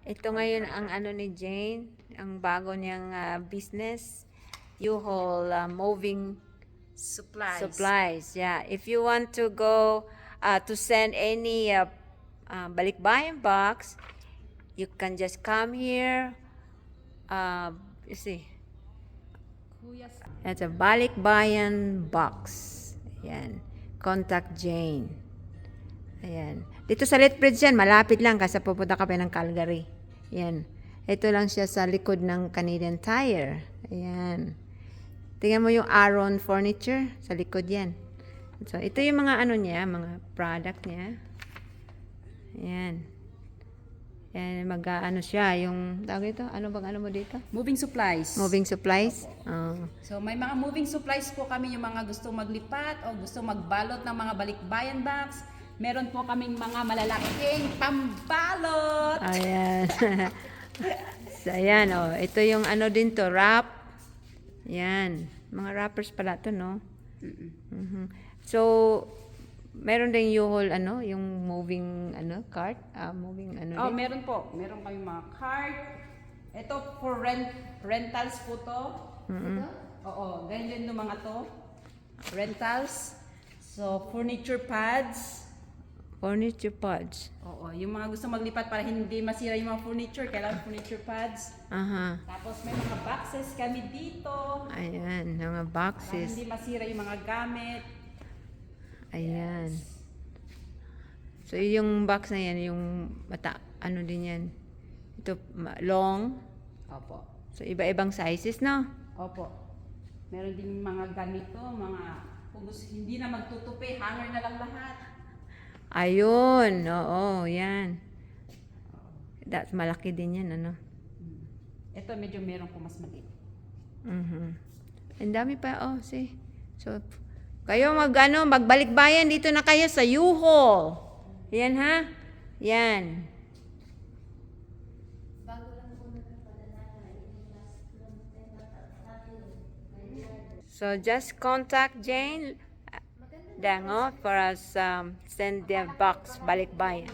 Ito ngayon ang ano ni Jane, ang bago niyang business, U-Haul moving supplies. Yeah, if you want to go to send any balikbayan box, you can just come here. You see, it's a balikbayan box. Ayan, contact Jane. Ayan. Dito sa Lethbridge yan, malapit lang kasi pupunta ka pa ng Calgary. Ayan. Ito lang siya sa likod ng Canadian Tire. Ayan. Tingnan mo yung Aron Furniture. Sa likod yan. So, ito yung mga ano niya, mga product niya. Ayan. Ayan, ano siya, yung, tawag ito, ano bang ano mo dito? Moving supplies. Moving supplies? Oh. So, may mga moving supplies po kami, yung mga gustong maglipat o gustong magbalot ng mga balikbayan box. Meron po kaming mga malalaking pambalot. Ayan. So, ayan, oh. Ito yung ano din to, wrap. Ayan. Mga wrappers pala to, no? Mm-hmm. So, meron din U-Haul, ano, yung moving, ano, cart? Moving, ano din? Meron po. Meron kaming mga cart. Ito for rentals po to. Mm-hmm. Oo, ganyan yung mga to. Rentals. So, furniture pads. Furniture pads. Oo, yung mga gusto maglipat para hindi masira yung mga furniture, kailangan furniture pads. Aha. Tapos may mga boxes kami dito. Ayan, mga Para boxes. hindi masira yung mga gamit. Ayan. So, yung box na yan, yung ano din yan? Ito, long. Opo. So, iba-ibang sizes, no? Opo. Meron din mga ganito, mga kung hindi na magtutupi, hanger na lang lahat. Ayun, oo, yan. That's malaki din yan, ano? Ito medyo meron po mas maliit. Ang dami pa, oh, see. So, kayo magbalikbayan dito na kayo sa U-Haul. Yan, ha? Yan. So, just contact Jane Dango for us send their box balikbayan.